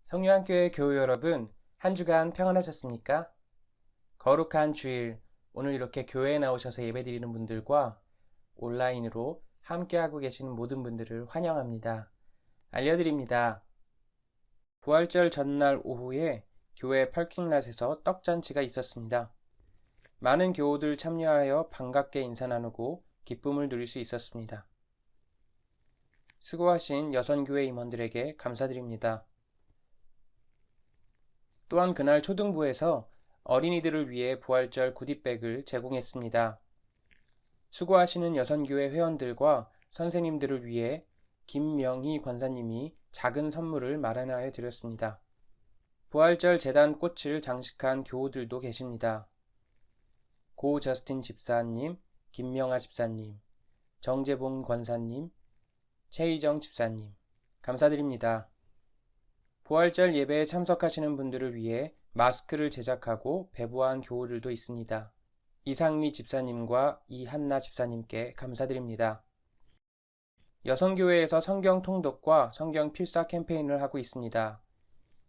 성유한교회 교우 여러분, 한 주간 평안하셨습니까? 거룩한 주일, 오늘 이렇게 교회에 나오셔서 예배드리는 분들과 온라인으로 함께하고 계시는 모든 분들을 환영합니다. 알려드립니다. 부활절 전날 오후에 교회 펄킹랏에서 떡잔치가 있었습니다. 많은 교우들 참여하여 반갑게 인사 나누고 기쁨을 누릴 수 있었습니다. 수고하신 여선교회 임원들에게 감사드립니다. 또한 그날 초등부에서 어린이들을 위해 부활절 구디백을 제공했습니다. 수고하시는 여선교회 회원들과 선생님들을 위해 김명희 권사님이 작은 선물을 마련하여 드렸습니다. 부활절 재단 꽃을 장식한 교우들도 계십니다. 고 저스틴 집사님, 김명아 집사님, 정재봉 권사님, 최희정 집사님, 감사드립니다. 부활절 예배에 참석하시는 분들을 위해 마스크를 제작하고 배부한 교우들도 있습니다. 이상미 집사님과 이한나 집사님께 감사드립니다. 여성교회에서 성경 통독과 성경 필사 캠페인을 하고 있습니다.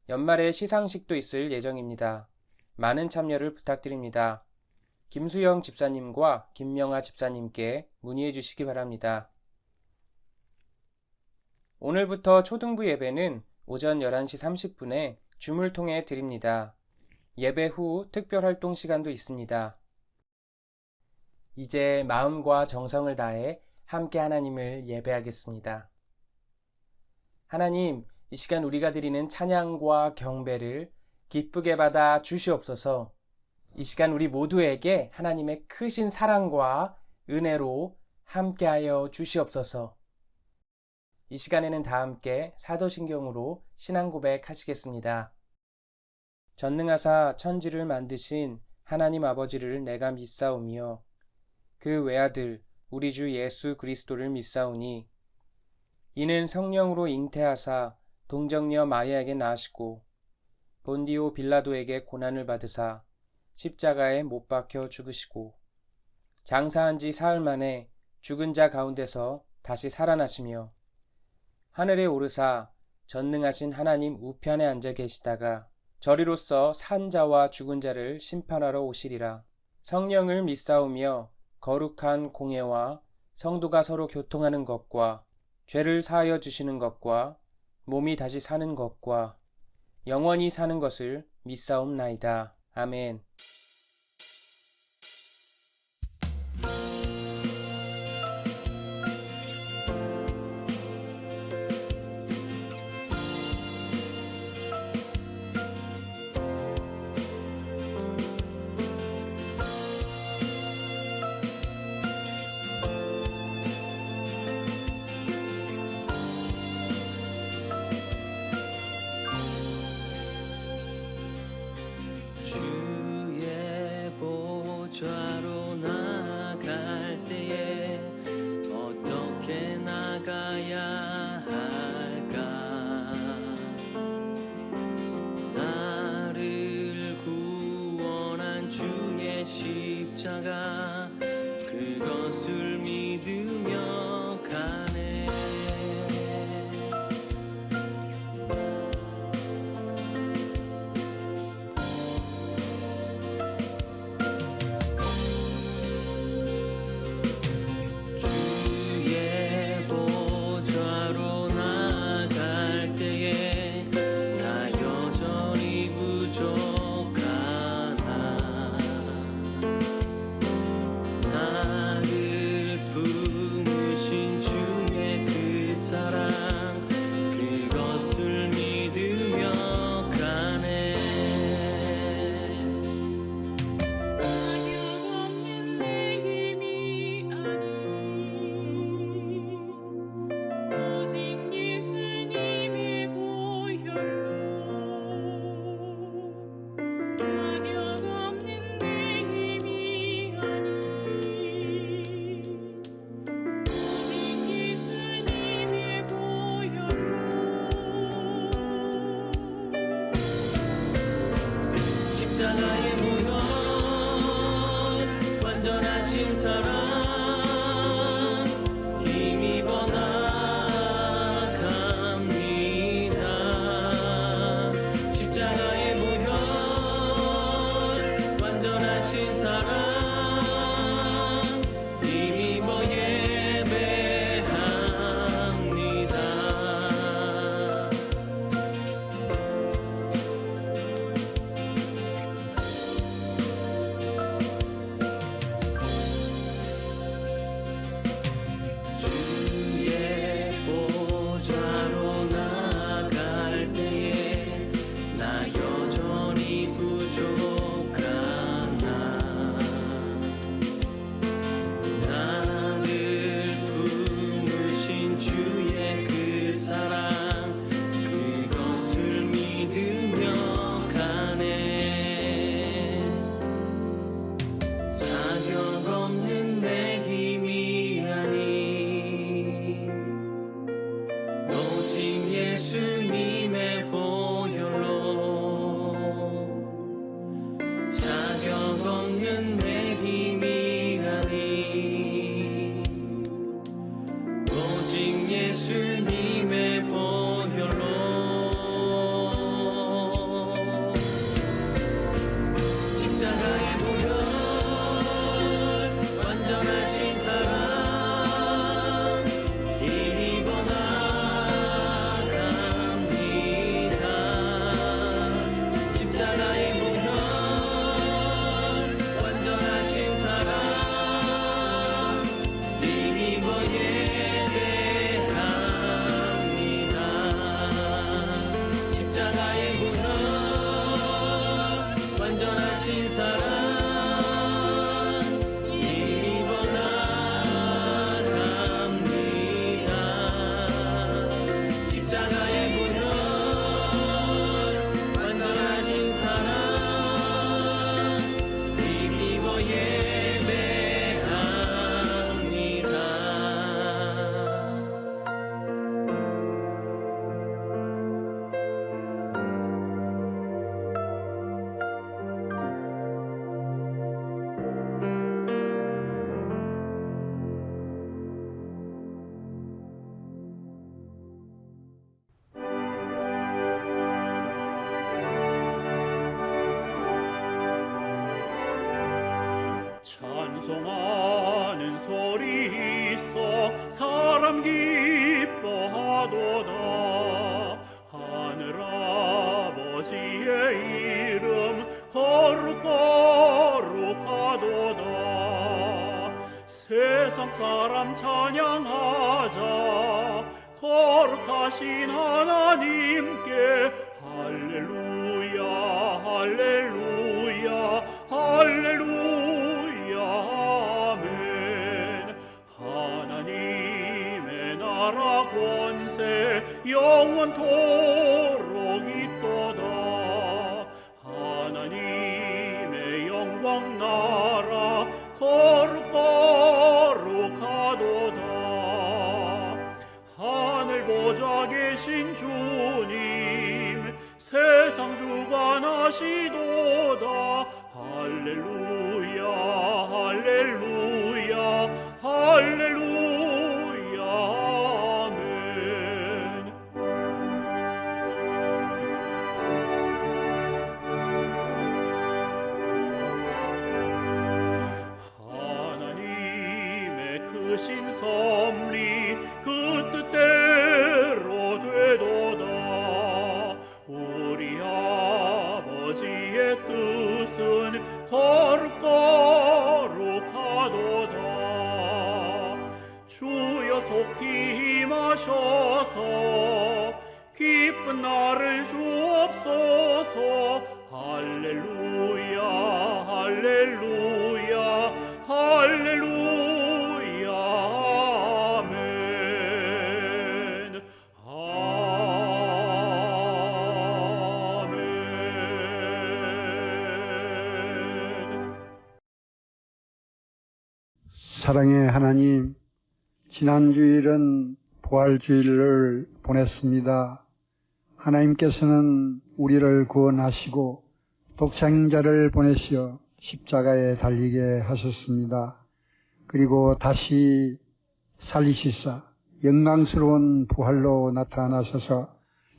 연말에 시상식도 있을 예정입니다. 많은 참여를 부탁드립니다. 김수영 집사님과 김명아 집사님께 문의해 주시기 바랍니다. 오늘부터 초등부 예배는 오전 11시 30분에 줌을 통해 드립니다. 예배 후 특별활동 시간도 있습니다. 이제 마음과 정성을 다해 함께 하나님을 예배하겠습니다. 하나님, 이 시간 우리가 드리는 찬양과 경배를 기쁘게 받아 주시옵소서. 이 시간 우리 모두에게 하나님의 크신 사랑과 은혜로 함께하여 주시옵소서. 이 시간에는 다 함께 사도신경으로 신앙 고백하시겠습니다. 전능하사 천지를 만드신 하나님 아버지를 내가 믿사오며 그 외아들 우리 주 예수 그리스도를 믿사오니 이는 성령으로 잉태하사 동정녀 마리아에게 나시고 본디오 빌라도에게 고난을 받으사 십자가에 못 박혀 죽으시고 장사한 지 사흘 만에 죽은 자 가운데서 다시 살아나시며 하늘에 오르사 전능하신 하나님 우편에 앉아 계시다가 저리로서 산 자와 죽은 자를 심판하러 오시리라. 성령을 믿사오며 거룩한 공예와 성도가 서로 교통하는 것과 죄를 사하여 주시는 것과 몸이 다시 사는 것과 영원히 사는 것을 믿사옵나이다. 아멘. 주의 보좌로 나갈 때에 어떻게 나가야 할까? 나를 구원한 주의 십자가 그것을 믿으며 가네. 주의 보좌로 예수님의 보혈로 십자가의 보혈 완전하신 사랑 힘입어 나갑니다. 십자가의 보혈 완전하신 사랑 힘입어 예배합니다. 십자가의 보혈 완전하신 사랑 힘입어 나갑니다. 십자가의 보혈 완전하신 사랑 힘입어 예배합니다. 찬송하는 소리 있어 사람 기뻐하도다. 하늘아버지의 이름 거룩거룩하도다. 세상 사람 찬양하자. 거룩하신 하나님께 할렐루야 할렐루야 할렐루야 아멘. 하나님의 나라 권세 영원토록 있도다. 하나님의 영광 나라 거룩거룩하도다. 하늘 보좌 계신 주님 세상 주관하시도다. 할렐루야 할렐루야 할렐루야 아멘. 하나님의 크신 섭리 그 뜻대로 되도다. 우리 아버지의 뜻은 거룩거룩하도다. 주여 속히 임하셔서 기쁜 날을 주옵소서. 할렐루야 할렐루야 할렐루야 아멘. 사랑의 하나님, 지난 주일은 부활주일을 보냈습니다. 하나님께서는 우리를 구원하시고 독생자를 보내시어 십자가에 달리게 하셨습니다. 그리고 다시 살리시사 영광스러운 부활로 나타나셔서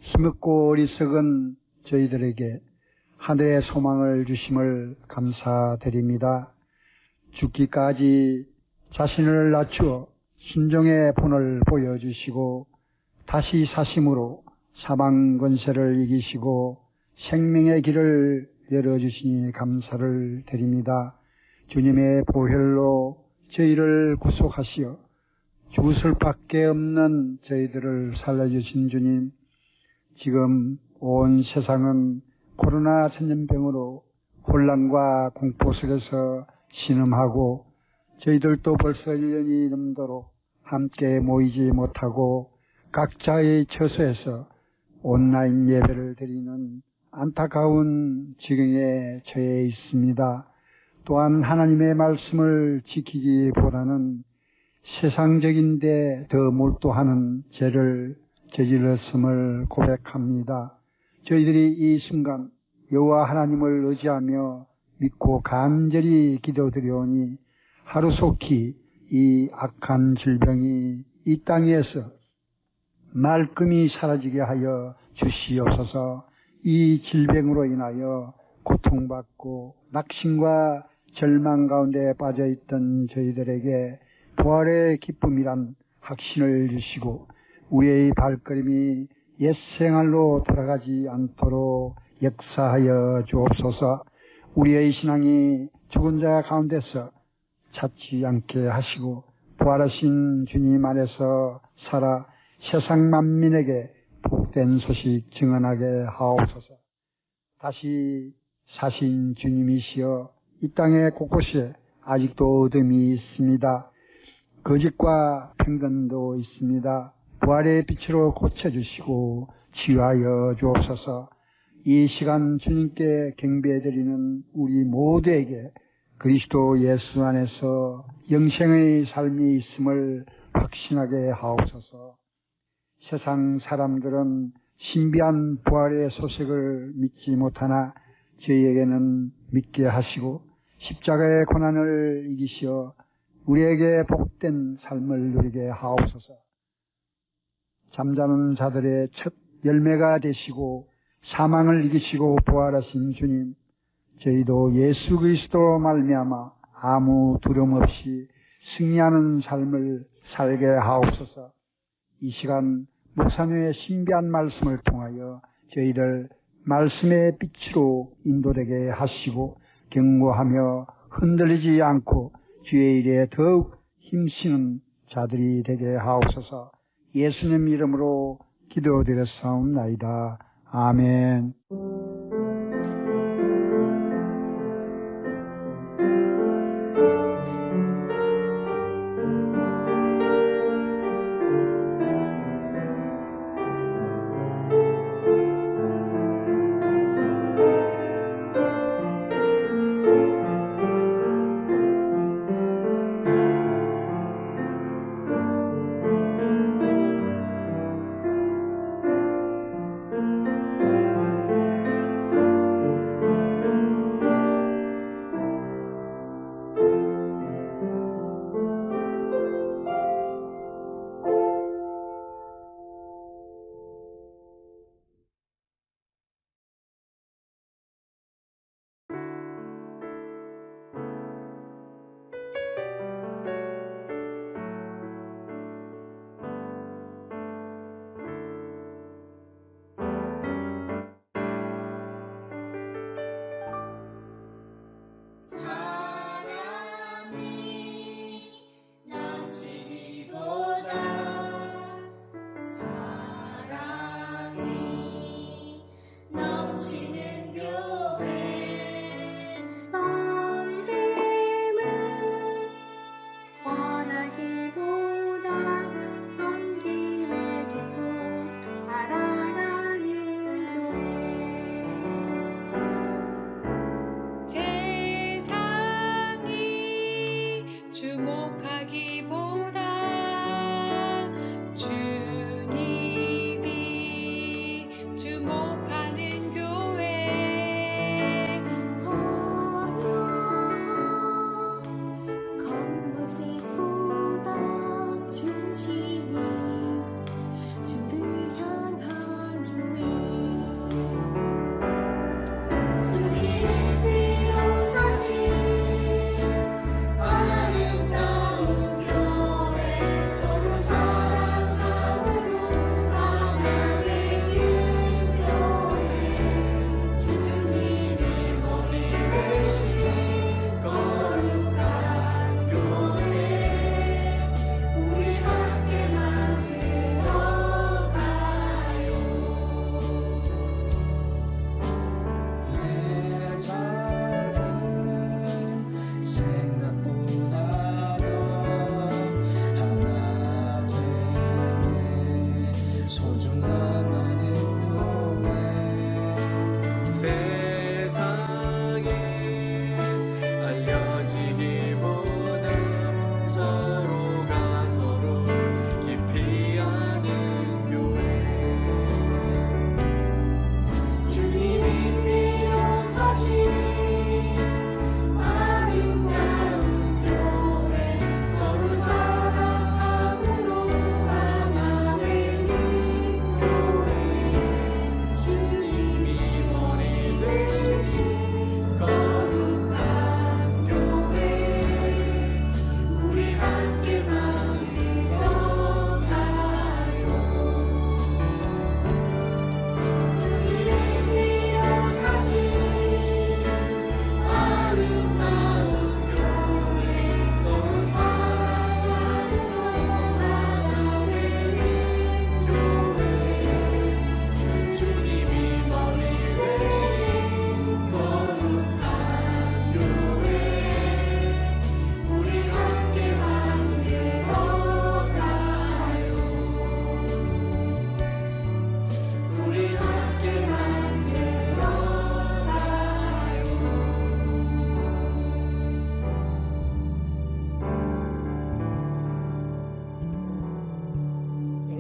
힘없고 어리석은 저희들에게 하늘의 소망을 주심을 감사드립니다. 죽기까지 자신을 낮추어 순종의 본을 보여주시고 다시 사심으로 사망 권세를 이기시고 생명의 길을 열어주시니 감사를 드립니다. 주님의 보혈로 저희를 구속하시어 죽을 수밖에 없는 저희들을 살려주신 주님, 지금 온 세상은 코로나 전염병으로 혼란과 공포 속에서 신음하고 저희들도 벌써 1년이 넘도록 함께 모이지 못하고 각자의 처소에서 온라인 예배를 드리는 안타까운 지경에 처해 있습니다. 또한 하나님의 말씀을 지키기보다는 세상적인데 더 몰두하는 죄를 저질렀음을 고백합니다. 저희들이 이 순간 여호와 하나님을 의지하며 믿고 간절히 기도드려오니 하루속히 이 악한 질병이 이 땅에서 말끔히 사라지게 하여 주시옵소서. 이 질병으로 인하여 고통받고 낙심과 절망 가운데 빠져있던 저희들에게 부활의 기쁨이란 확신을 주시고 우리의 발걸음이 옛 생활로 돌아가지 않도록 역사하여 주옵소서. 우리의 신앙이 죽은 자 가운데서 찾지 않게 하시고 부활하신 주님 안에서 살아 세상 만민에게 복된 소식 증언하게 하옵소서. 다시 사신 주님이시여 이 땅의 곳곳에 아직도 어둠이 있습니다. 거짓과 편견도 있습니다. 부활의 빛으로 고쳐주시고 치유하여 주옵소서. 이 시간 주님께 경배드리는 우리 모두에게 그리스도 예수 안에서 영생의 삶이 있음을 확신하게 하옵소서. 세상 사람들은 신비한 부활의 소식을 믿지 못하나 저희에게는 믿게 하시고 십자가의 고난을 이기시어 우리에게 복된 삶을 누리게 하옵소서. 잠자는 자들의 첫 열매가 되시고 사망을 이기시고 부활하신 주님, 저희도 예수 그리스도 말미암아 아무 두려움 없이 승리하는 삶을 살게 하옵소서. 이 시간 목사님의 신비한 말씀을 통하여 저희를 말씀의 빛으로 인도되게 하시고 경고하며 흔들리지 않고 주의 일에 더욱 힘쓰는 자들이 되게 하옵소서. 예수님 이름으로 기도드렸사옵나이다. 아멘.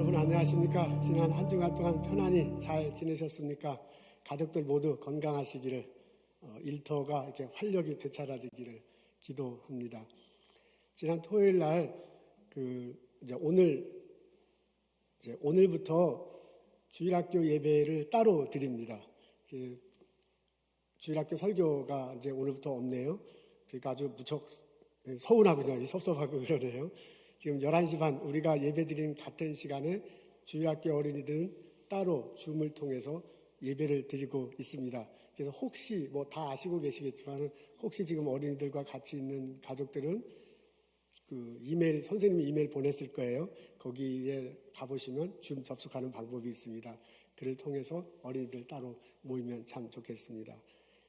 여러분 안녕하십니까? 지난 한 주간 동안 편안히 잘 지내셨습니까? 가족들 모두 건강하시기를, 일터가 이렇게 활력이 되찾아지기를 기도합니다. 지난 토요일 날 이제 오늘부터 주일학교 예배를 따로 드립니다. 주일학교 설교가 이제 오늘부터 없네요. 그러니까 아주 무척 서운하군요. 섭섭하고 그러네요. 지금 11시 반 우리가 예배드리는 같은 시간에 주일학교 어린이들은 따로 줌을 통해서 예배를 드리고 있습니다. 그래서 혹시 다 아시고 계시겠지만 혹시 지금 어린이들과 같이 있는 가족들은 선생님이 이메일 보냈을 거예요. 거기에 가보시면 줌 접속하는 방법이 있습니다. 그를 통해서 어린이들 따로 모이면 참 좋겠습니다.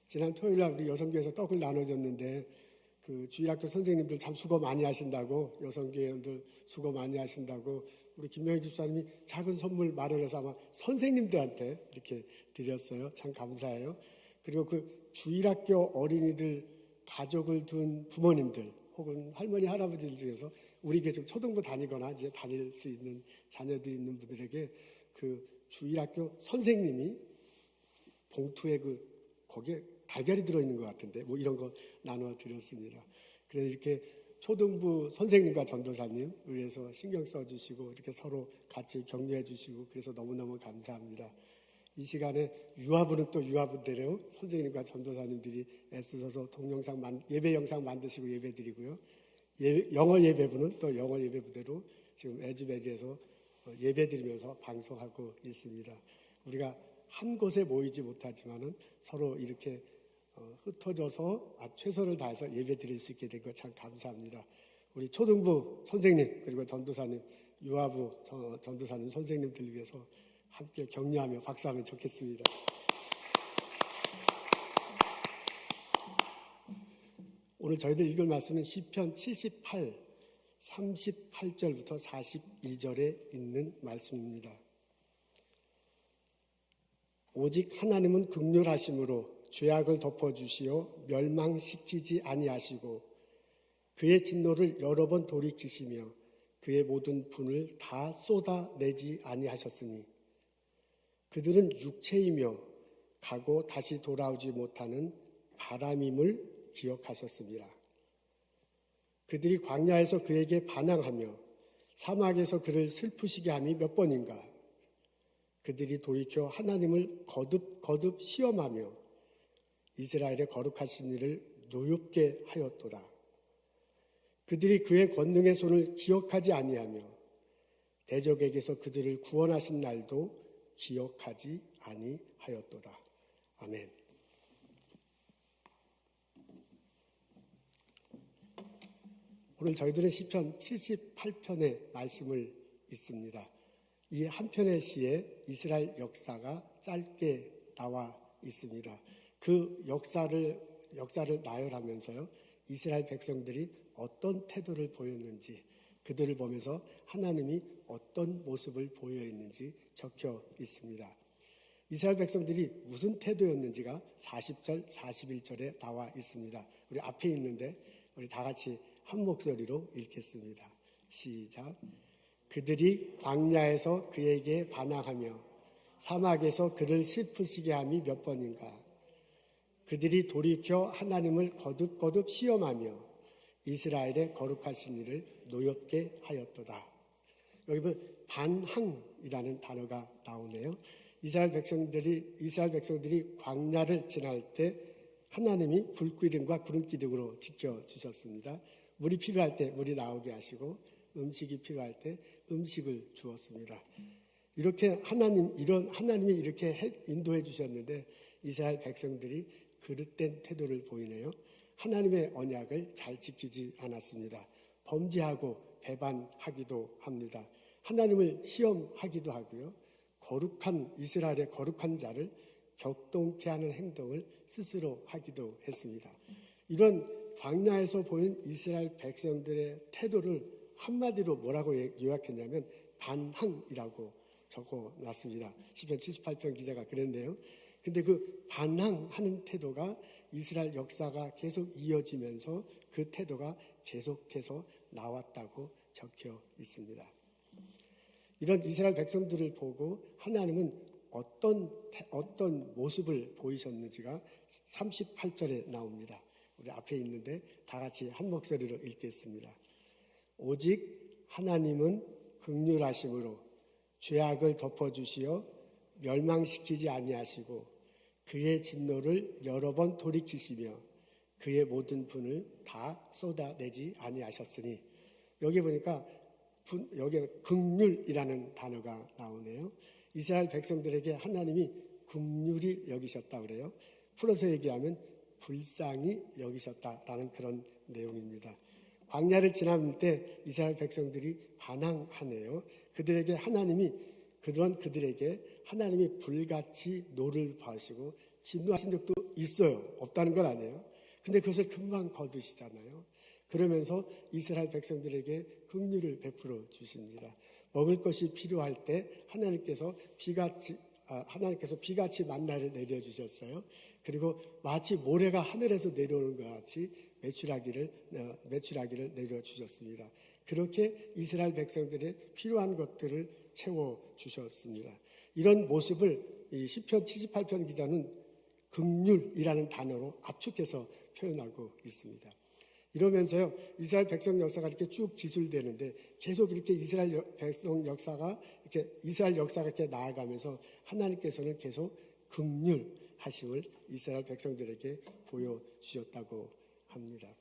지난 토요일 날 우리 여성교회에서 떡을 나눠줬는데 주일학교 선생님들 참 수고 많이 하신다고, 여성교회원들 수고 많이 하신다고 우리 김명희 집사님이 작은 선물 마련해서 아마 선생님들한테 이렇게 드렸어요. 참 감사해요. 그리고 주일학교 어린이들 가족을 둔 부모님들 혹은 할머니 할아버지들 중에서 우리 교회 좀 초등부 다니거나 이제 다닐 수 있는 자녀들이 있는 분들에게 주일학교 선생님이 봉투에 거기에 달걀이 들어있는 것 같은데 이런 거 나눠 드렸습니다. 그래서 이렇게 초등부 선생님과 전도사님 위해서 신경 써주시고 이렇게 서로 같이 격려해 주시고 그래서 너무너무 감사합니다. 이 시간에 유아부는 또 유아부대로 선생님과 전도사님들이 애쓰셔서 예배 영상 만드시고 예배 드리고요. 영어 예배부는 또 영어 예배부대로 지금 에즈베리에서 예배 드리면서 방송하고 있습니다. 우리가 한 곳에 모이지 못하지만은 서로 이렇게 흩어져서 최선을 다해서 예배 드릴 수 있게 된 것 참 감사합니다. 우리 초등부 선생님 그리고 전도사님, 유아부 전도사님 선생님들 위해서 함께 격려하며 박수하면 좋겠습니다. 오늘 저희들 읽을 말씀은 시편 78, 38절부터 42절에 있는 말씀입니다. 오직 하나님은 긍휼하심으로 죄악을 덮어주시어 멸망시키지 아니하시고 그의 진노를 여러 번 돌이키시며 그의 모든 분을 다 쏟아내지 아니하셨으니 그들은 육체이며 가고 다시 돌아오지 못하는 바람임을 기억하셨습니다. 그들이 광야에서 그에게 반항하며 사막에서 그를 슬프시게 함이 몇 번인가. 그들이 돌이켜 하나님을 거듭 시험하며 이스라엘의 거룩하신 이를 노엽게 하였도다. 그들이 그의 권능의 손을 기억하지 아니하며 대적에게서 그들을 구원하신 날도 기억하지 아니하였도다. 아멘. 오늘 저희들은 시편 78편의 말씀을 읽습니다. 이 한 편의 시에 이스라엘 역사가 짧게 나와 있습니다. 그 역사를 나열하면서요, 이스라엘 백성들이 어떤 태도를 보였는지, 그들을 보면서 하나님이 어떤 모습을 보여 있는지 적혀 있습니다. 이스라엘 백성들이 무슨 태도였는지가 40절, 41절에 나와 있습니다. 우리 앞에 있는데 우리 다 같이 한 목소리로 읽겠습니다. 시작. 그들이 광야에서 그에게 반항하며 사막에서 그를 슬프시게 함이 몇 번인가. 그들이 돌이켜 하나님을 거듭 시험하며 이스라엘의 거룩하신 이를 노엽게 하였도다. 여기 보면 반항이라는 단어가 나오네요. 이스라엘 백성들이 광야를 지날 때 하나님이 불기둥과 구름기둥으로 지켜주셨습니다. 물이 필요할 때 물이 나오게 하시고 음식이 필요할 때 음식을 주었습니다. 하나님이 이렇게 인도해 주셨는데 이스라엘 백성들이 그릇된 태도를 보이네요. 하나님의 언약을 잘 지키지 않았습니다. 범죄하고 배반하기도 합니다. 하나님을 시험하기도 하고요. 이스라엘의 거룩한 자를 격동케 하는 행동을 스스로 하기도 했습니다. 이런 광야에서 보인 이스라엘 백성들의 태도를 한마디로 뭐라고 요약했냐면 반항이라고 적어놨습니다. 시편 78편 기자가 그랬네요. 근데 그 반항하는 태도가 이스라엘 역사가 계속 이어지면서 그 태도가 계속해서 나왔다고 적혀 있습니다. 이런 이스라엘 백성들을 보고 하나님은 어떤 모습을 보이셨는지가 38절에 나옵니다. 우리 앞에 있는데 다 같이 한 목소리로 읽겠습니다. 오직 하나님은 긍휼하심으로 죄악을 덮어주시어 멸망시키지 아니하시고 그의 진노를 여러 번 돌이키시며 그의 모든 분을 다 쏟아내지 아니하셨으니, 여기 보니까 여기에 긍휼이라는 단어가 나오네요. 이스라엘 백성들에게 하나님이 긍휼히 여기셨다 그래요. 풀어서 얘기하면 불쌍히 여기셨다라는 그런 내용입니다. 광야를 지날 때 이스라엘 백성들이 반항하네요. 그들에게 하나님이 불같이 노를 봐시고 진노하신 적도 있어요. 없다는 건 아니에요. 근데 그것을 금방 거두시잖아요. 그러면서 이스라엘 백성들에게 긍휼을 베풀어 주십니다. 먹을 것이 필요할 때 하나님께서 비같이 만나를 내려주셨어요. 그리고 마치 모래가 하늘에서 내려오는 것 같이 메추라기를 내려주셨습니다. 그렇게 이스라엘 백성들의 필요한 것들을 채워주셨습니다. 이런 모습을 이 시편 78편 기자는 긍휼이라는 단어로 압축해서 표현하고 있습니다. 이러면서요, 이스라엘 백성 역사가 이렇게 쭉 기술되는데 계속 이렇게 이스라엘 역사가 이렇게 나아가면서 하나님께서는 계속 긍휼하심을 이스라엘 백성들에게 보여주셨다고 합니다.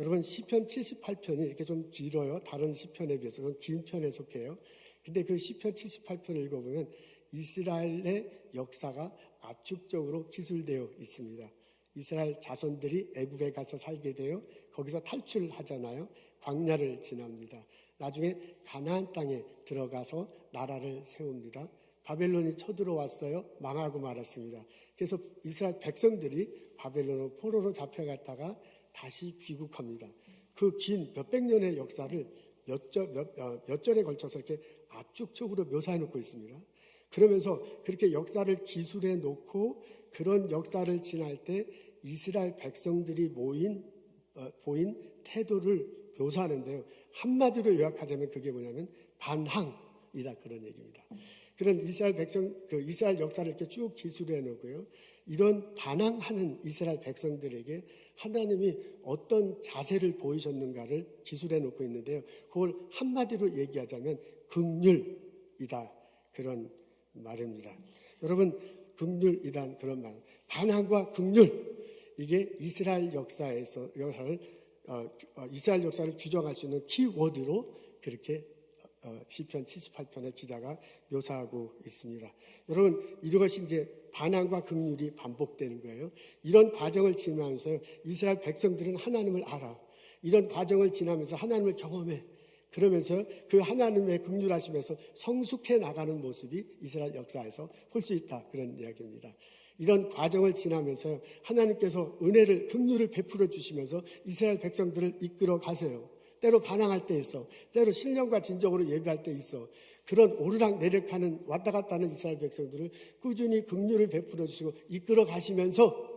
여러분, 시편 78편이 이렇게 좀 길어요. 다른 시편에 비해서 긴 편에 속해요. 근데 그 시편 78편을 읽어보면 이스라엘의 역사가 압축적으로 기술되어 있습니다. 이스라엘 자손들이 애굽에 가서 살게 되어 거기서 탈출하잖아요. 광야를 지납니다. 나중에 가나안 땅에 들어가서 나라를 세웁니다. 바벨론이 쳐들어왔어요. 망하고 말았습니다. 그래서 이스라엘 백성들이 바벨론으로 포로로 잡혀갔다가 다시 귀국합니다. 그 긴 몇백 년의 역사를 몇 절에 걸쳐서 이렇게 압축적으로 묘사해 놓고 있습니다. 그러면서 그렇게 역사를 기술해 놓고 그런 역사를 지날 때 이스라엘 백성들이 보인 태도를 묘사하는데요. 한마디로 요약하자면 그게 뭐냐면 반항이다, 그런 얘기입니다. 그런 이스라엘 역사를 이렇게 쭉 기술해 놓고요. 이런 반항하는 이스라엘 백성들에게 하나님이 어떤 자세를 보이셨는가를 기술해 놓고 있는데요. 그걸 한마디로 얘기하자면 긍휼이다, 그런 말입니다. 여러분, 긍휼이란 그런 말. 반항과 긍휼, 이게 이스라엘 역사를 규정할 수 있는 키워드로 그렇게 시편 78편의 기자가 묘사하고 있습니다. 여러분, 이것이 이제 반항과 긍휼이 반복되는 거예요. 이런 과정을 지나면서 이스라엘 백성들은 하나님을 알아. 이런 과정을 지나면서 하나님을 경험해. 그러면서 그 하나님의 긍휼하심에서 성숙해 나가는 모습이 이스라엘 역사에서 볼 수 있다, 그런 이야기입니다. 이런 과정을 지나면서 하나님께서 긍휼을 베풀어 주시면서 이스라엘 백성들을 이끌어 가세요. 때로 반항할 때 있어. 때로 신령과 진정으로 예배할 때 있어. 그런 오르락내리락하는 왔다 갔다 하는 이스라엘 백성들을 꾸준히 긍휼을 베풀어 주시고 이끌어 가시면서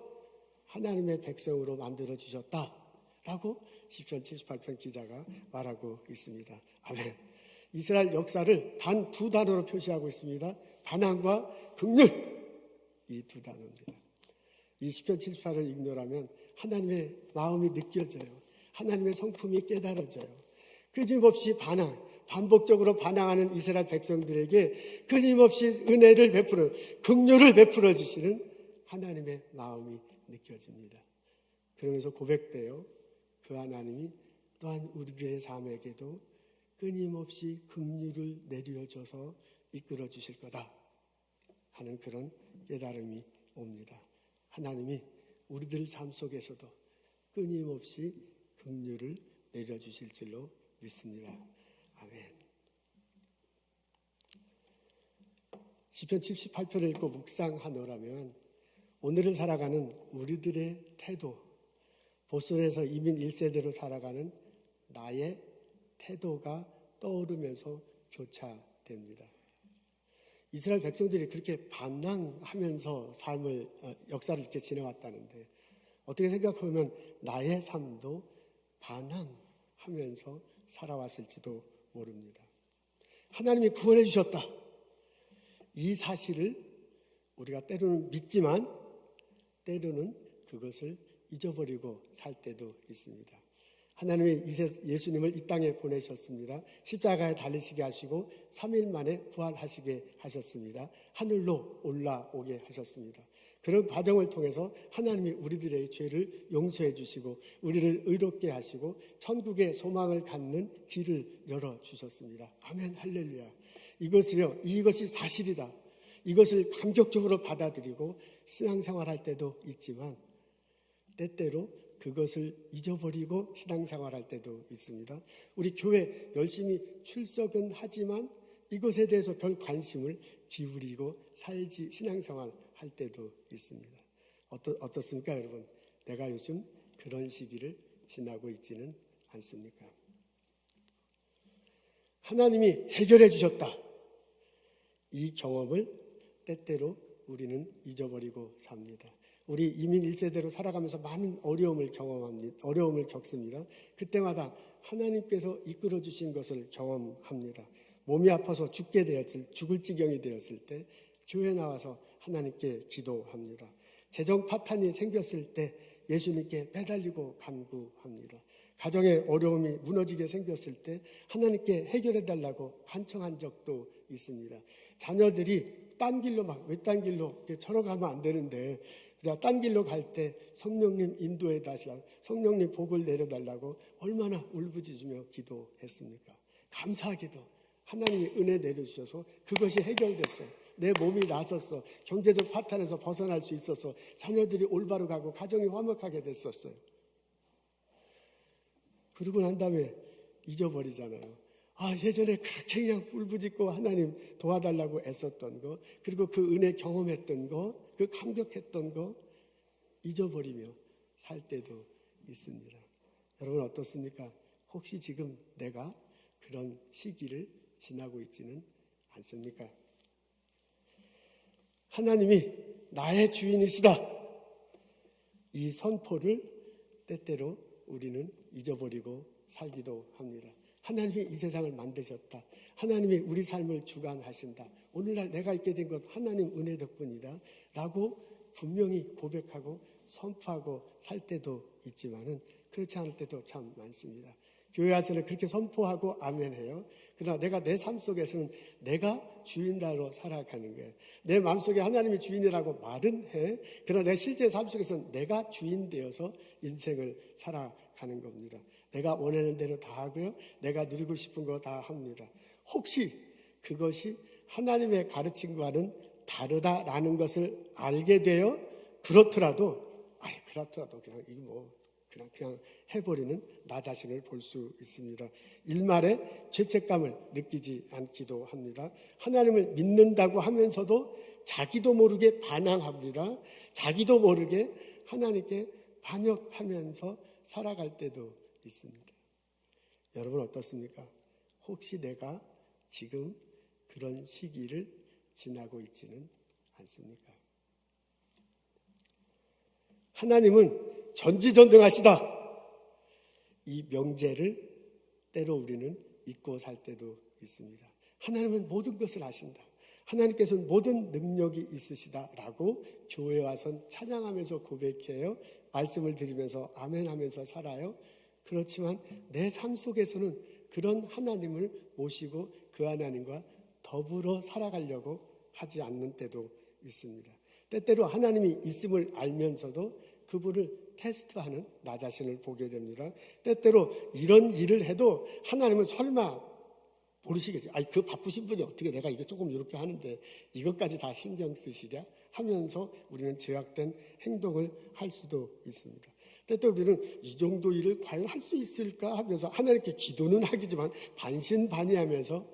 하나님의 백성으로 만들어 주셨다라고 시편 78편 기자가 말하고 있습니다. 아멘. 이스라엘 역사를 단 두 단어로 표시하고 있습니다. 반항과 긍휼, 이 두 단어입니다. 이 시편 78을 읽노라면 하나님의 마음이 느껴져요. 하나님의 성품이 깨달아져요. 끊임없이 반복적으로 반항하는 이스라엘 백성들에게 끊임없이 은혜를 긍휼을 베풀어 주시는 하나님의 마음이 느껴집니다. 그러면서 고백돼요. 그 하나님이 또한 우리들의 삶에게도 끊임없이 긍휼을 내려줘서 이끌어 주실 거다 하는 그런 깨달음이 옵니다. 하나님이 우리들 삶 속에서도 끊임없이 긍휼을 내려주실 줄로 믿습니다. 아멘. 시편 78편을 읽고 묵상하노라면 오늘을 살아가는 우리들의 태도, 보솔에서 이민 1세대로 살아가는 나의 태도가 떠오르면서 교차됩니다. 이스라엘 백성들이 그렇게 반항하면서 역사를 이렇게 지내왔다는데 어떻게 생각하면 나의 삶도 반항하면서 살아왔을지도 모릅니다. 하나님이 구원해 주셨다. 이 사실을 우리가 때로는 믿지만 때로는 그것을 잊어버리고 살 때도 있습니다. 하나님이 예수님을 이 땅에 보내셨습니다. 십자가에 달리시게 하시고 3일 만에 부활하시게 하셨습니다. 하늘로 올라오게 하셨습니다. 그런 과정을 통해서 하나님이 우리들의 죄를 용서해 주시고 우리를 의롭게 하시고 천국의 소망을 갖는 길을 열어주셨습니다. 아멘, 할렐루야. 이것이 사실이다. 이것을 감격적으로 받아들이고 신앙생활할 때도 있지만 때때로 그것을 잊어버리고 신앙생활할 때도 있습니다. 우리 교회 열심히 출석은 하지만 이것에 대해서 별 관심을 기울이고 신앙생활 할 때도 있습니다. 어떻습니까, 여러분? 내가 요즘 그런 시기를 지나고 있지는 않습니까? 하나님이 해결해 주셨다. 이 경험을 때때로 우리는 잊어버리고 삽니다. 우리 이민 1세대로 살아가면서 많은 어려움을 겪습니다. 그때마다 하나님께서 이끌어 주신 것을 경험합니다. 몸이 아파서 죽을 지경이 되었을 때 교회 나와서 하나님께 기도합니다. 재정 파탄이 생겼을 때 예수님께 매달리고 간구합니다. 가정의 어려움이 무너지게 생겼을 때 하나님께 해결해 달라고 간청한 적도 있습니다. 자녀들이 딴 길로 외딴 길로 저러 가면 안 되는데 딴 길로 갈 때 성령님 인도해 다시라, 성령님 복을 내려달라고 얼마나 울부짖으며 기도했습니까? 감사하게도 하나님이 은혜 내려주셔서 그것이 해결됐어요. 내 몸이 나섰어. 경제적 파탄에서 벗어날 수 있어서 자녀들이 올바로 가고 가정이 화목하게 됐었어요. 그러고 난 다음에 잊어버리잖아요. 예전에 그렇게 그냥 울부짖고 하나님 도와달라고 애썼던 거, 그리고 그 은혜 경험했던 거, 그 감격했던 거 잊어버리며 살 때도 있습니다. 여러분 어떻습니까? 혹시 지금 내가 그런 시기를 지나고 있지는 않습니까? 하나님이 나의 주인이시다. 이 선포를 때때로 우리는 잊어버리고 살기도 합니다. 하나님이 이 세상을 만드셨다. 하나님이 우리 삶을 주관하신다. 오늘날 내가 있게 된 것 하나님 은혜 덕분이다. 라고 분명히 고백하고 선포하고 살 때도 있지만은 그렇지 않을 때도 참 많습니다. 교회 와서는 그렇게 선포하고 아멘해요. 그러나 내가 내 삶 속에서는 내가 주인다로 살아가는 거예요. 내 마음속에 하나님이 주인이라고 말은 해. 그러나 내 실제 삶 속에서는 내가 주인 되어서 인생을 살아가는 겁니다. 내가 원하는 대로 다 하고요. 내가 누리고 싶은 거 다 합니다. 혹시 그것이 하나님의 가르침과는 다르다라는 것을 알게 되어 그렇더라도 그냥 이거 그냥 해버리는 나 자신을 볼 수 있습니다. 일말의 죄책감을 느끼지 않기도 합니다. 하나님을 믿는다고 하면서도 자기도 모르게 반항합니다. 자기도 모르게 하나님께 반역하면서 살아갈 때도 있습니다. 여러분 어떻습니까? 혹시 내가 지금 그런 시기를 지나고 있지는 않습니까? 하나님은 전지전능하시다. 이 명제를 때로 우리는 잊고 살 때도 있습니다. 하나님은 모든 것을 아신다. 하나님께서는 모든 능력이 있으시다라고 교회에 와서 찬양하면서 고백해요. 말씀을 드리면서 아멘하면서 살아요. 그렇지만 내 삶 속에서는 그런 하나님을 모시고 그 하나님과 더불어 살아가려고 하지 않는 때도 있습니다. 때때로 하나님이 있음을 알면서도 그분을 테스트하는 나 자신을 보게 됩니다. 때때로 이런 일을 해도 하나님은 설마 모르시겠지. 그 바쁘신 분이 어떻게 내가 이거 조금 이렇게 하는데 이것까지 다 신경 쓰시랴 하면서 우리는 제약된 행동을 할 수도 있습니다. 때때로 우리는 이 정도 일을 과연 할 수 있을까 하면서 하나님께 기도는 하기지만 반신반의하면서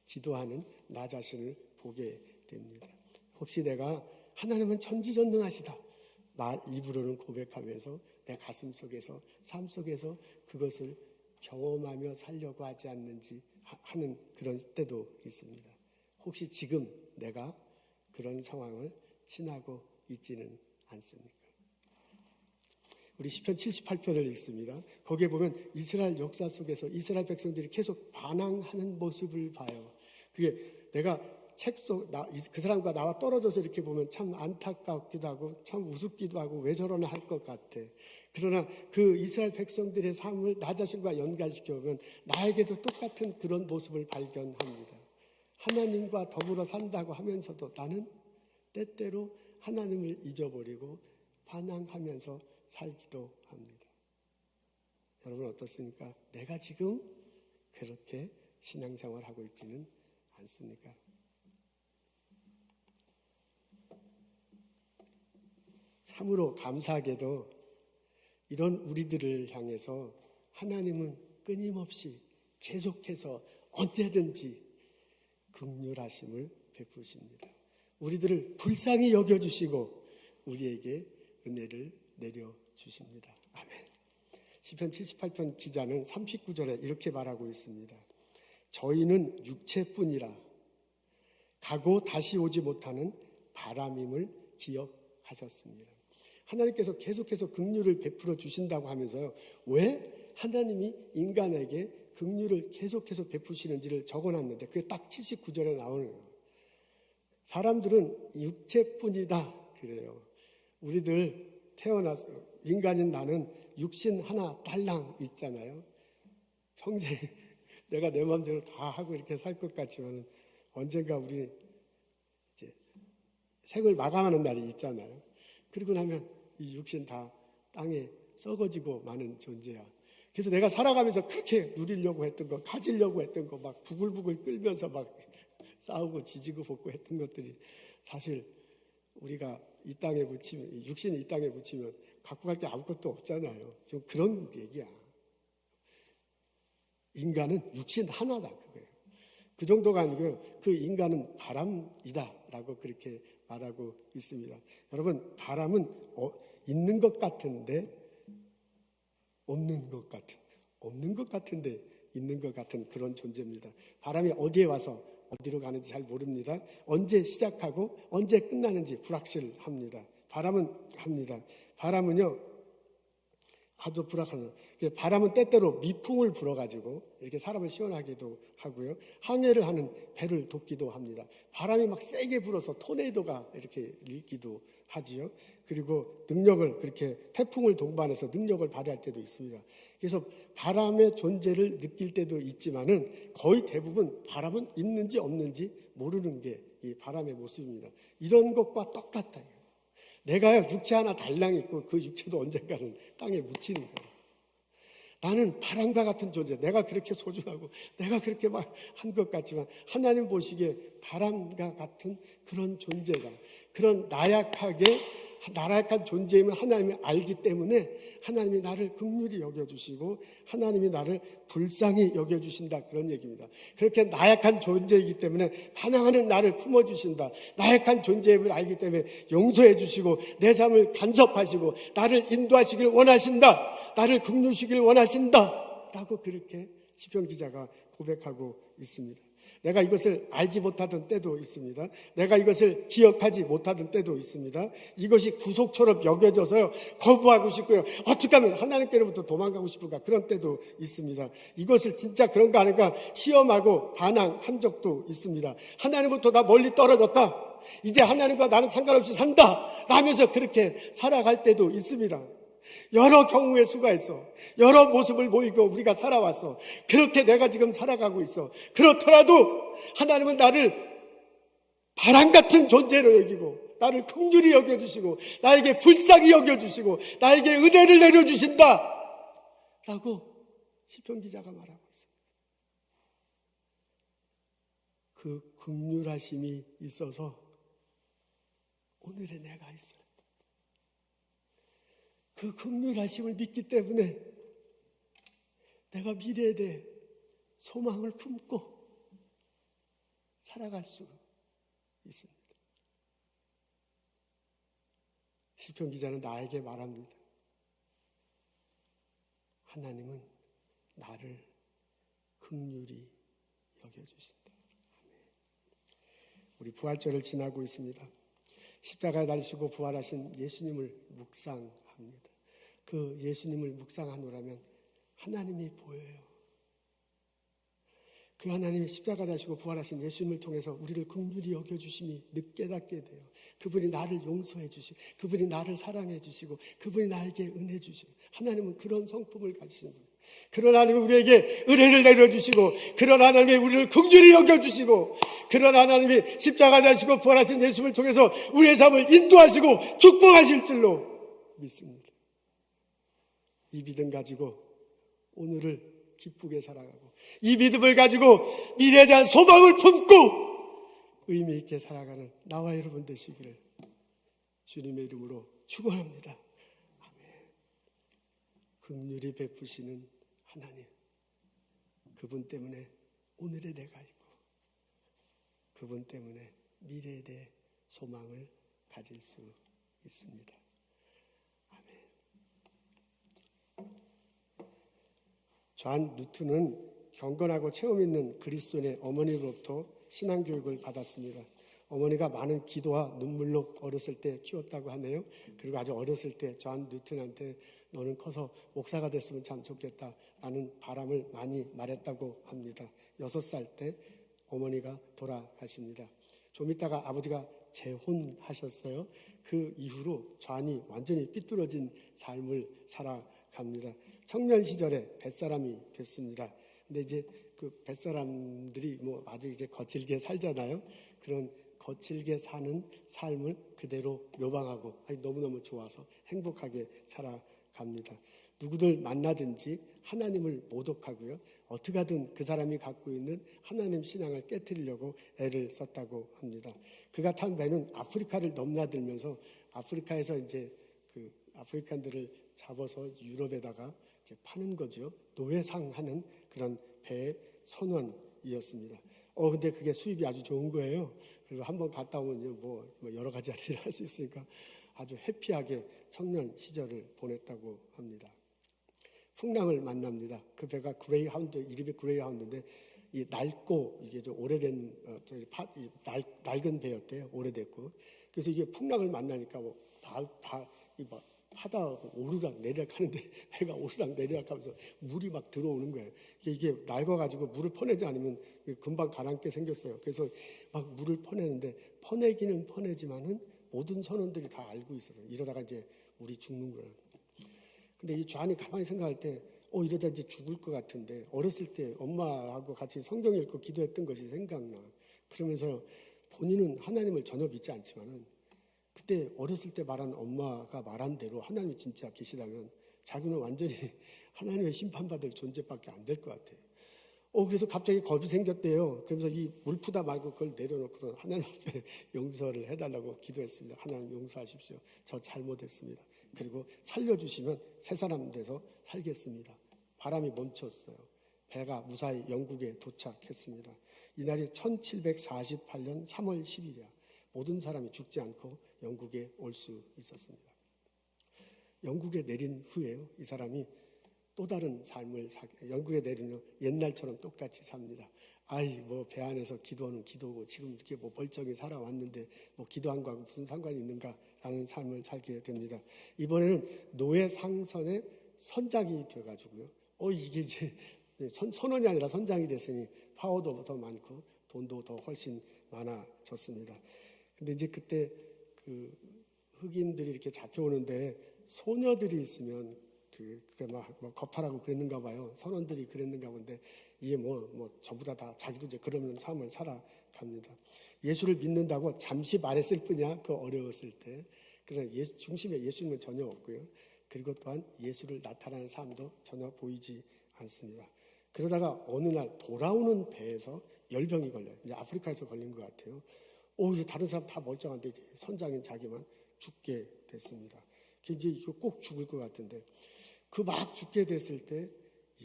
기도하는 나 자신을 보게 됩니다. 혹시 내가 하나님은 전지전능하시다 입으로는 고백하면서 내 가슴 속에서 삶 속에서 그것을 경험하며 살려고 하지 않는지 하는 그런 때도 있습니다. 혹시 지금 내가 그런 상황을 지나고 있지는 않습니까? 우리 시편 78편을 읽습니다. 거기에 보면 이스라엘 역사 속에서 이스라엘 백성들이 계속 반항하는 모습을 봐요. 그게 내가 그 사람과 나와 떨어져서 이렇게 보면 참 안타깝기도 하고 참 우습기도 하고 왜 저러나 할 것 같아. 그러나 그 이스라엘 백성들의 삶을 나 자신과 연관시켜 보면 나에게도 똑같은 그런 모습을 발견합니다. 하나님과 더불어 산다고 하면서도 나는 때때로 하나님을 잊어버리고 반항하면서 살기도 합니다. 여러분 어떻습니까? 내가 지금 그렇게 신앙생활하고 있지는 않습니까? 참으로 감사하게도 이런 우리들을 향해서 하나님은 끊임없이 계속해서 언제든지 긍휼하심을 베푸십니다. 우리들을 불쌍히 여겨주시고 우리에게 은혜를 내려주십니다. 아멘. 시편 78편 기자는 39절에 이렇게 말하고 있습니다. 저희는 육체뿐이라 가고 다시 오지 못하는 바람임을 기억하셨습니다. 하나님께서 계속해서 긍휼을 베풀어 주신다고 하면서요. 왜 하나님이 인간에게 긍휼을 계속해서 베푸시는지를 적어놨는데 그게 딱 79절에 나오는 거예요. 사람들은 육체뿐이다 그래요. 우리들 태어나서 인간인 나는 육신 하나 달랑 있잖아요. 평생 내가 내 마음대로 다 하고 이렇게 살 것 같지만 언젠가 우리 이제 생을 마감하는 날이 있잖아요. 그리고 나면 이 육신 다 땅에 썩어지고 마는 존재야. 그래서 내가 살아가면서 그렇게 누리려고 했던 거, 가지려고 했던 거, 막 부글부글 끓면서 막 싸우고 지지고 볶고 했던 것들이 사실 우리가 이 땅에 묻히면, 육신이 이 땅에 묻히면 갖고 갈 게 아무것도 없잖아요. 좀 그런 얘기야. 인간은 육신 하나다 그거예요. 그 정도가 아니고요. 그 인간은 바람이다라고 그렇게 말하고 있습니다. 여러분, 바람은 있는 것 같은데 없는 것 같은, 없는 것 같은데 있는 것 같은 그런 존재입니다. 바람이 어디에 와서 어디로 가는지 잘 모릅니다. 언제 시작하고 언제 끝나는지 불확실합니다. 바람은요 아주 불확실합니다. 바람은 때때로 미풍을 불어가지고 이렇게 사람을 시원하게도 하고요. 항해를 하는 배를 돕기도 합니다. 바람이 막 세게 불어서 토네이도가 이렇게 일기도 하지요. 그리고 능력을 그렇게 태풍을 동반해서 능력을 발휘할 때도 있습니다. 그래서 바람의 존재를 느낄 때도 있지만은 거의 대부분 바람은 있는지 없는지 모르는 게 이 바람의 모습입니다. 이런 것과 똑같아요. 내가요 육체 하나 달랑 있고 그 육체도 언젠가는 땅에 묻히는 거예요. 나는 바람과 같은 존재, 내가 그렇게 소중하고 내가 그렇게 막 한 것 같지만 하나님 보시기에 바람과 같은 그런 존재다. 그런 나약한 존재임을 하나님이 알기 때문에 하나님이 나를 긍휼히 여겨주시고 하나님이 나를 불쌍히 여겨주신다 그런 얘기입니다. 그렇게 나약한 존재이기 때문에 반항하는 나를 품어주신다. 나약한 존재임을 알기 때문에 용서해 주시고 내 삶을 간섭하시고 나를 인도하시길 원하신다. 나를 긍휼히시길 원하신다 라고 그렇게 시편 기자가 고백하고 있습니다. 내가 이것을 알지 못하던 때도 있습니다. 내가 이것을 기억하지 못하던 때도 있습니다. 이것이 구속처럼 여겨져서요 거부하고 싶고요. 어떻게 하면 하나님께로부터 도망가고 싶은가 그런 때도 있습니다. 이것을 진짜 그런가 하는가 시험하고 반항한 적도 있습니다. 하나님부터 나 멀리 떨어졌다. 이제 하나님과 나는 상관없이 산다 라면서 그렇게 살아갈 때도 있습니다. 여러 경우의 수가 있어. 여러 모습을 보이고 우리가 살아왔어. 그렇게 내가 지금 살아가고 있어. 그렇더라도 하나님은 나를 바람 같은 존재로 여기고 나를 긍휼히 여겨주시고 나에게 불쌍히 여겨주시고 나에게 은혜를 내려주신다 라고 시편 기자가 말하고 있습니다. 그 긍휼하심이 있어서 오늘의 내가 있어요. 그 긍휼하심을 믿기 때문에 내가 미래에 대해 소망을 품고 살아갈 수 있습니다. 시편 기자는 나에게 말합니다. 하나님은 나를 긍휼히 여겨주신다. 우리 부활절을 지나고 있습니다. 십자가에 달리시고 부활하신 예수님을 묵상합니다. 그 예수님을 묵상하노라면 하나님이 보여요. 그 하나님이 십자가 되시고 부활하신 예수님을 통해서 우리를 긍휼히 여겨주심이 깨닫게 돼요. 그분이 나를 용서해 주시고 그분이 나를 사랑해 주시고 그분이 나에게 은혜 주시고 하나님은 그런 성품을 가지신 분이에요. 그런 하나님이 우리에게 은혜를 내려주시고 그런 하나님이 우리를 긍휼히 여겨주시고 그런 하나님이 십자가 되시고 부활하신 예수님을 통해서 우리의 삶을 인도하시고 축복하실 줄로 믿습니다. 이 믿음 가지고 오늘을 기쁘게 살아가고 이 믿음을 가지고 미래에 대한 소망을 품고 의미 있게 살아가는 나와 여러분 되시기를 주님의 이름으로 축원합니다. 아멘. 긍휼히 베푸시는 하나님, 그분 때문에 오늘의 내가 있고 그분 때문에 미래에 대해 소망을 가질 수 있습니다. 존 뉴턴은 경건하고 체험 있는 그리스도인의 어머니로부터 신앙교육을 받았습니다. 어머니가 많은 기도와 눈물로 어렸을 때 키웠다고 하네요. 그리고 아주 어렸을 때 존 뉴턴한테 너는 커서 목사가 됐으면 참 좋겠다라는 바람을 많이 말했다고 합니다. 6살 때 어머니가 돌아가십니다. 좀 있다가 아버지가 재혼하셨어요. 그 이후로 존이 완전히 삐뚤어진 삶을 살아갑니다. 청년 시절에 뱃사람이 됐습니다. 근데 이제 그 뱃사람들이 뭐 아주 이제 거칠게 살잖아요. 그런 거칠게 사는 삶을 그대로 묘방하고 너무너무 좋아서 행복하게 살아갑니다. 누구들 만나든지 하나님을 모독하고요. 어떻게 하든 그 사람이 갖고 있는 하나님 신앙을 깨트리려고 애를 썼다고 합니다. 그가 탄 배는 아프리카를 넘나들면서 아프리카에서 이제 그 아프리칸들을 잡아서 유럽에다가 이제 파는 거죠. 노예상하는 그런 배의 선원이었습니다. 근데 그게 수입이 아주 좋은 거예요. 그리고 한번 갔다 오면 뭐 여러 가지 일을 할 수 있으니까 아주 해피하게 청년 시절을 보냈다고 합니다. 풍랑을 만납니다. 그 배가 그레이하운드, 이름이 그레이하운드인데 이 낡고 이게 좀 오래된 낡은 배였대요. 오래됐고. 그래서 이게 풍랑을 만나니까 바다 오르락 내리락 하는데 배가 오르락 내리락 하면서 물이 막 들어오는 거예요. 이게 낡아가지고 물을 퍼내지 않으면 금방 가라앉게 생겼어요. 그래서 막 물을 퍼내는데 퍼내기는 퍼내지만은 모든 선원들이 다 알고 있어서 이러다가 이제 우리 죽는 거예요. 근데 이 존이 가만히 생각할 때 이러다 이제 죽을 것 같은데 어렸을 때 엄마하고 같이 성경 읽고 기도했던 것이 생각나. 그러면서 본인은 하나님을 전혀 믿지 않지만은 그때 어렸을 때 말한 엄마가 말한 대로 하나님이 진짜 계시다면 자기는 완전히 하나님의 심판받을 존재밖에 안 될 것 같아요. 그래서 갑자기 겁이 생겼대요. 그러면서 이 물 푸다 말고 그걸 내려놓고서 하나님 앞에 용서를 해달라고 기도했습니다. 하나님 용서하십시오. 저 잘못했습니다. 그리고 살려주시면 새 사람 돼서 살겠습니다. 바람이 멈췄어요. 배가 무사히 영국에 도착했습니다. 이날이 1748년 3월 10일이야. 모든 사람이 죽지 않고 영국에 올 수 있었습니다. 영국에 내린 후에요. 이 사람이 또 다른 삶을 영국에 내리면 옛날처럼 똑같이 삽니다. 배 안에서 기도는 기도고 지금 이렇게 멀쩡히 살아왔는데 기도한 거하고 무슨 상관이 있는가라는 삶을 살게 됩니다. 이번에는 노예 상선의 선장이 돼가지고요. 이게 이제 선원이 아니라 선장이 됐으니 파워도 더 많고 돈도 더 훨씬 많아졌습니다. 근데 이제 그때 그 흑인들이 이렇게 잡혀오는데 소녀들이 있으면 그게 막 겁탈하고 그랬는가 봐요. 선원들이 그랬는가 본데 이게 전부 다 자기도 이제 그러는 삶을 살아갑니다. 예수를 믿는다고 잠시 말했을 뿐이야. 그 어려웠을 때. 그러나 중심에 예수님은 전혀 없고요. 그리고 또한 예수를 나타나는 삶도 전혀 보이지 않습니다. 그러다가 어느 날 돌아오는 배에서 열병이 걸려요. 이제 아프리카에서 걸린 것 같아요. 이제 다른 사람 다 멀쩡한데 이제 선장인 자기만 죽게 됐습니다. 이제 이거 꼭 죽을 것 같은데 그 막 죽게 됐을 때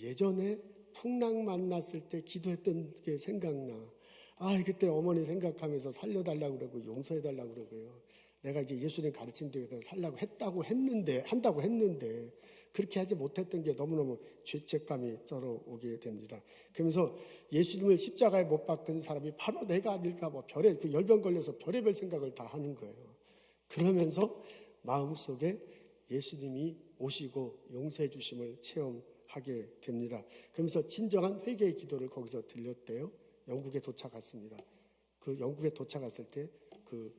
예전에 풍랑 만났을 때 기도했던 게 생각나. 그때 어머니 생각하면서 살려달라고 그러고 용서해달라고 그러고요. 내가 이제 예수님 가르침 대로 한다고 했는데 그렇게 하지 못했던 게 너무너무 죄책감이 쩔어오게 됩니다. 그러면서 예수님을 십자가에 못 박은 사람이 바로 내가 아닐까 그 열병 걸려서 별의별 생각을 다 하는 거예요. 그러면서 마음속에 예수님이 오시고 용서해 주심을 체험하게 하게 됩니다. 그러면서 진정한 회개의 기도를 거기서 들렸대요. 영국에 도착했습니다. 그 영국에 도착했을 때 그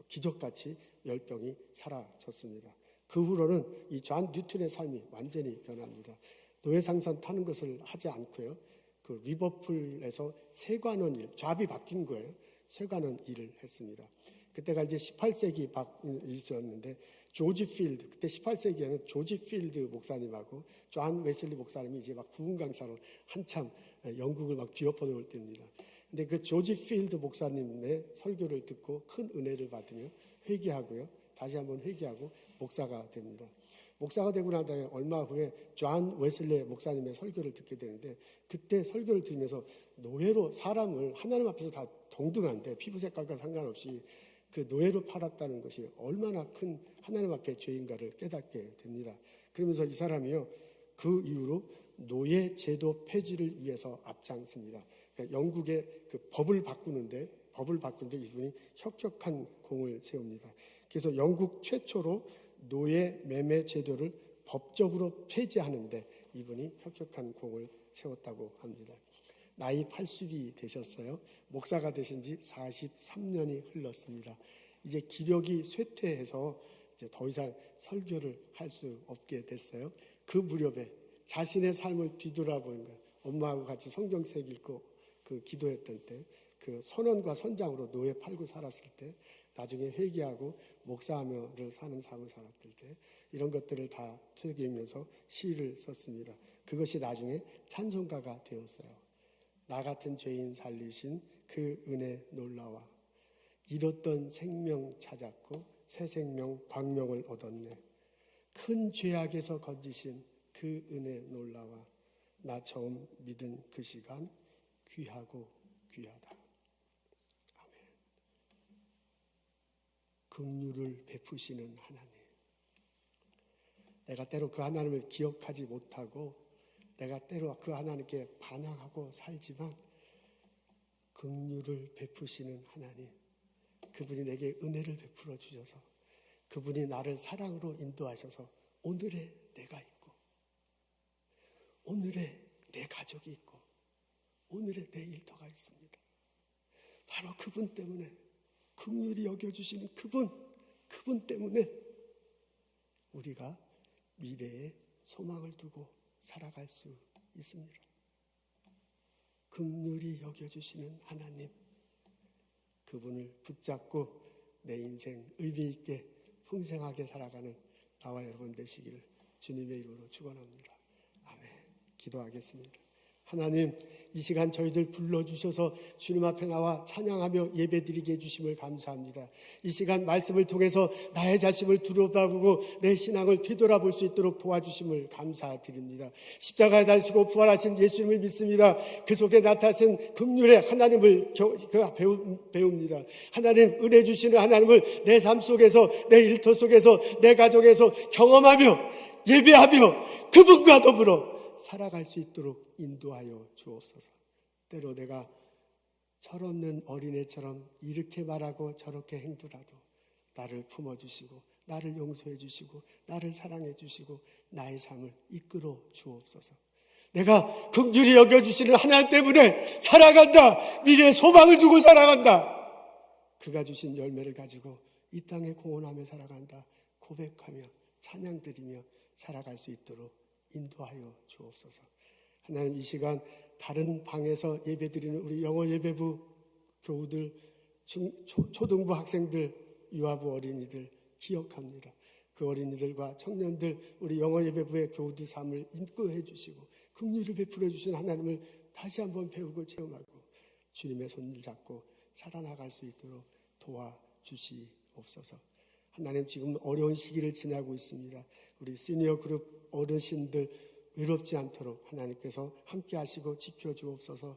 기적같이 열병이 사라졌습니다. 그 후로는 이 존 뉴턴의 삶이 완전히 변합니다. 노예상선 타는 것을 하지 않고요. 그 리버풀에서 세관원 일, 잡이 바뀐 거예요. 세관원 일을 했습니다. 그때가 이제 18세기 일이었는데 조지 필드, 그때 18세기에는 조지 필드 목사님하고 존 웨슬리 목사님이 이제 막 구분 강사로 한참 영국을 막 뒤엎어 놓을 때입니다. 근데 그 조지 필드 목사님의 설교를 듣고 큰 은혜를 받으며 회개하고요. 다시 한번 회개하고 목사가 됩니다. 목사가 되고 난 다음에 얼마 후에 존 웨슬리 목사님의 설교를 듣게 되는데 그때 설교를 들으면서 노예로 사람을 하나님 앞에서 다 동등한데 피부 색깔과 상관없이 그 노예로 팔았다는 것이 얼마나 큰 하나님 앞에 죄인가를 깨닫게 됩니다. 그러면서 이 사람이요 그 이후로 노예 제도 폐지를 위해서 앞장섭니다. 그러니까 영국의 그 법을 바꾸는데 이분이 혁혁한 공을 세웁니다. 그래서 영국 최초로 노예 매매 제도를 법적으로 폐지하는데 이분이 혁혁한 공을 세웠다고 합니다. 나이 80이 되셨어요. 목사가 되신 지 43년이 흘렀습니다. 이제 기력이 쇠퇴해서 이제 더 이상 설교를 할 수 없게 됐어요. 그 무렵에 자신의 삶을 뒤돌아보는 거예요. 엄마하고 같이 성경책 읽고 그 기도했던 때, 그 선원과 선장으로 노예 팔고 살았을 때, 나중에 회개하고 목사하며를 사는 삶을 살았을 때 이런 것들을 다 되새기면서 시를 썼습니다. 그것이 나중에 찬송가가 되었어요. 나 같은 죄인 살리신 그 은혜 놀라와 잃었던 생명 찾았고 새 생명 광명을 얻었네. 큰 죄악에서 건지신 그 은혜 놀라와 나 처음 믿은 그 시간 귀하고 귀하다. 아멘. 긍휼을 베푸시는 하나님. 내가 때로 그 하나님을 기억하지 못하고 내가 때로 그 하나님께 반항하고 살지만 긍휼을 베푸시는 하나님, 그분이 내게 은혜를 베풀어 주셔서 그분이 나를 사랑으로 인도하셔서 오늘의 내가 있고 오늘의 내 가족이 있고 오늘의 내 일터가 있습니다. 바로 그분 때문에, 긍휼히 여겨주시는 그분 때문에 우리가 미래에 소망을 두고 살아갈 수 있습니다. 긍휼히 여겨주시는 하나님, 그분을 붙잡고 내 인생 의미 있게 풍성하게 살아가는 나와 여러분 되시기를 주님의 이름으로 축원합니다. 아멘. 기도하겠습니다. 하나님, 이 시간 저희들 불러주셔서 주님 앞에 나와 찬양하며 예배드리게 해주심을 감사합니다. 이 시간 말씀을 통해서 나의 자신을 들여다보고 내 신앙을 되돌아볼 수 있도록 도와주심을 감사드립니다. 십자가에 달리시고 부활하신 예수님을 믿습니다. 그 속에 나타나신 긍휼의 하나님을 배웁니다. 하나님, 은혜 주시는 하나님을 내 삶 속에서, 내 일터 속에서, 내 가정에서 경험하며 예배하며 그분과 더불어 살아갈 수 있도록 인도하여 주옵소서. 때로 내가 철없는 어린애처럼 이렇게 말하고 저렇게 행더라도 나를 품어주시고 나를 용서해 주시고 나를 사랑해 주시고 나의 삶을 이끌어 주옵소서. 내가 긍휼히 여겨주시는 하나님 때문에 살아간다. 미래에 소망을 두고 살아간다. 그가 주신 열매를 가지고 이 땅에 공헌하며 살아간다. 고백하며 찬양드리며 살아갈 수 있도록 인도하여 주옵소서. 하나님, 이 시간 다른 방에서 예배드리는 우리 영어 예배부 교우들, 초등부 학생들, 유아부 어린이들 기억합니다. 그 어린이들과 청년들, 우리 영어 예배부의 교우들 삶을 인도해 주시고 긍휼을 베풀어 주신 하나님을 다시 한번 배우고 체험하고 주님의 손을 잡고 살아나갈 수 있도록 도와주시옵소서. 하나님, 지금 어려운 시기를 지나고 있습니다. 우리 시니어 그룹 어르신들 외롭지 않도록 하나님께서 함께 하시고 지켜주옵소서.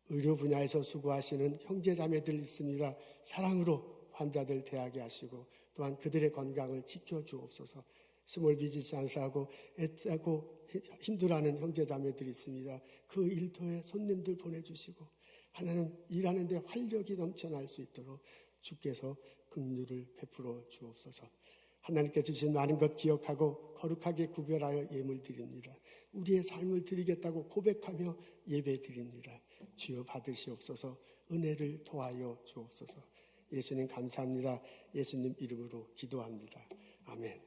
의료 분야에서 수고하시는 형제자매들 있습니다. 사랑으로 환자들 대하게 하시고 또한 그들의 건강을 지켜주옵소서. 스몰 비즈니스하고 애쓰고 힘들어하는 형제자매들이 있습니다. 그 일터에 손님들 보내주시고 하나님, 일하는 데 활력이 넘쳐날 수 있도록 주께서 긍휼을 베풀어 주옵소서. 하나님께 주신 많은 것 기억하고 거룩하게 구별하여 예물 드립니다. 우리의 삶을 드리겠다고 고백하며 예배 드립니다. 주여 받으시옵소서. 은혜를 더하여 주옵소서. 예수님 감사합니다. 예수님 이름으로 기도합니다. 아멘.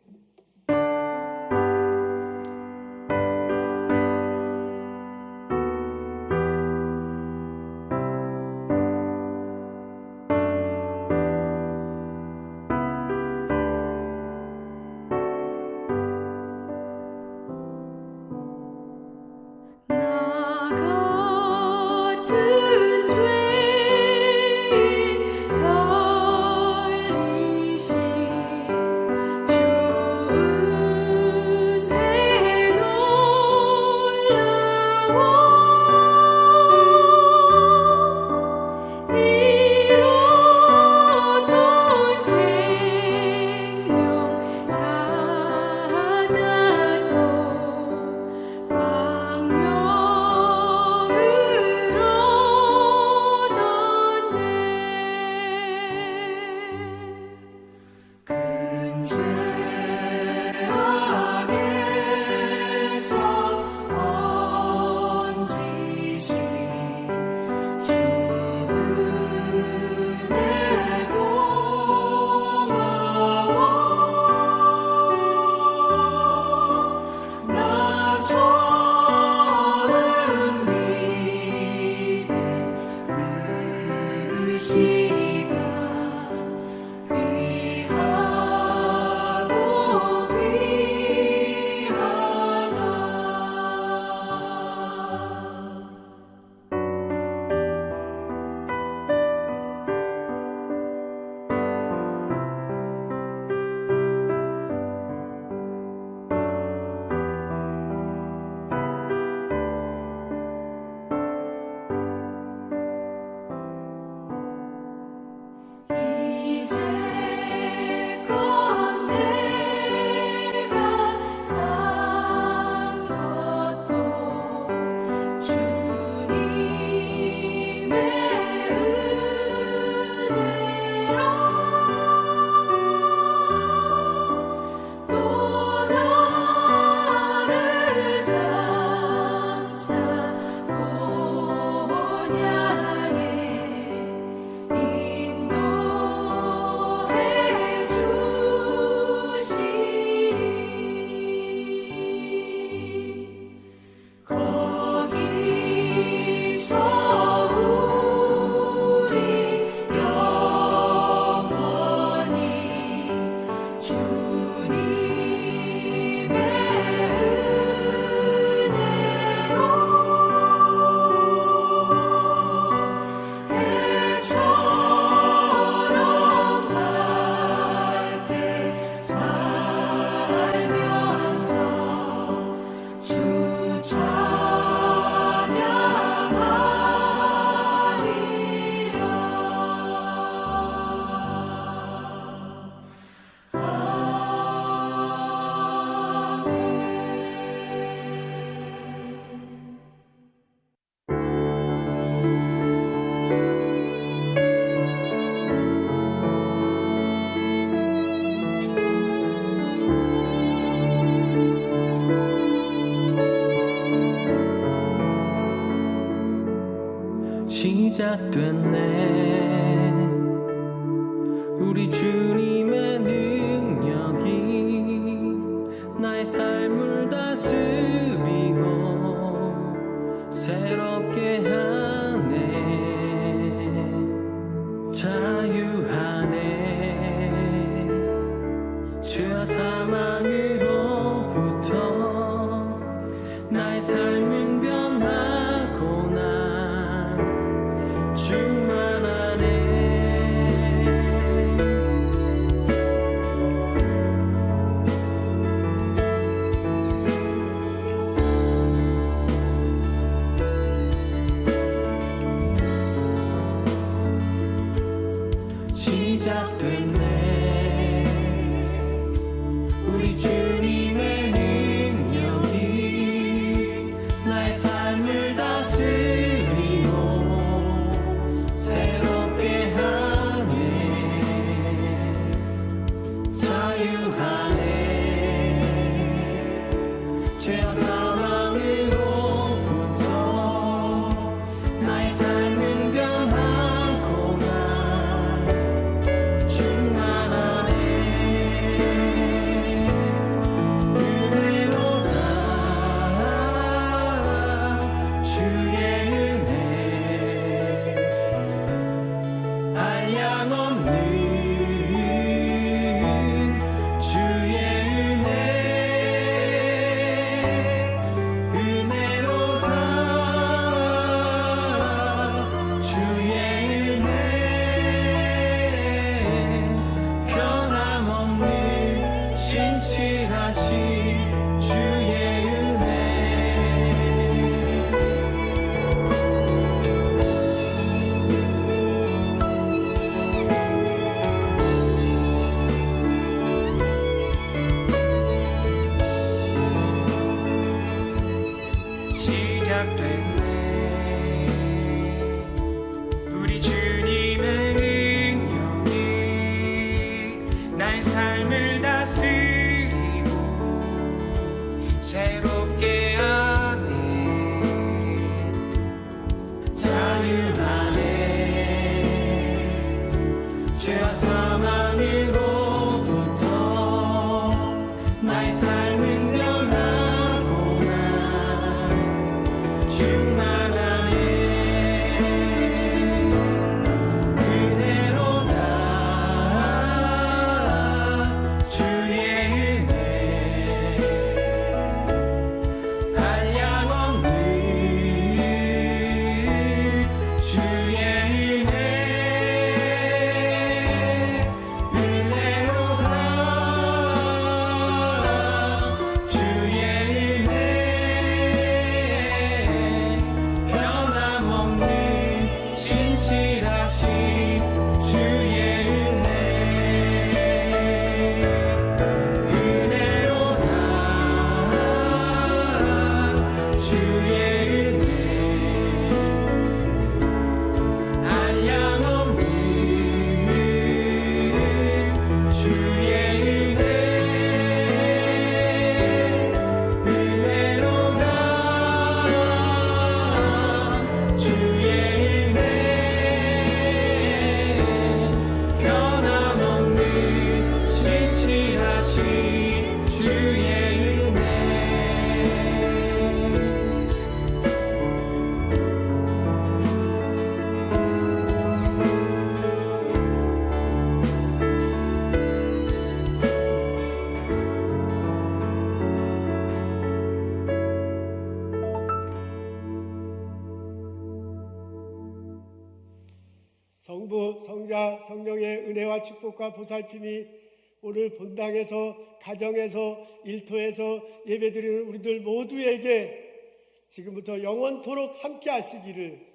나 같은 죄인 살리신 주 은혜 놀라워 잃었던 생명 찾았고 광명을 얻었네. 큰 죄 안에서 건지신 주 은혜 고마워. 나처럼 믿음 그 시간 귀하고 귀하다. 이제껏 내가 산 것도 주님의 은혜로 또 나를 장차 본향에 인도해 주시리. 거기서 우리 영원히 주님의 은혜로 해처럼 밝게 살면서 주 찬양하리라. 아멘. 시작됐네. 우리 주님의 능력이 나의 삶을 다스리고 새롭게 하네. 자유하네. 죄와 사망으로부터 나의 삶은 변하고 난 충만하네. 시작됐네. 우리 주님의 능력이 나의 삶을 다스리고 새롭게 하네. 자유하네. 죄와 사망으로부터 나의 삶은 변하구나 충만하네 그대로다 주의 은혜 한량없는 주의 은혜로다 주의 은혜 변함없는 신실하신 주의 은혜로다 주의 은혜 한량없는 주의 은혜로다 주의 은혜 변함없는 신실하신 주의 은혜 성부, 성자, 성령의 은혜와 축복과 보살핌이 오늘 본당에서, 가정에서, 일터에서 예배드리는 우리들 모두에게 지금부터 영원토록 함께 하시기를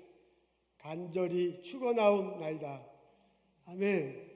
간절히 축원하옵나이다. 아멘.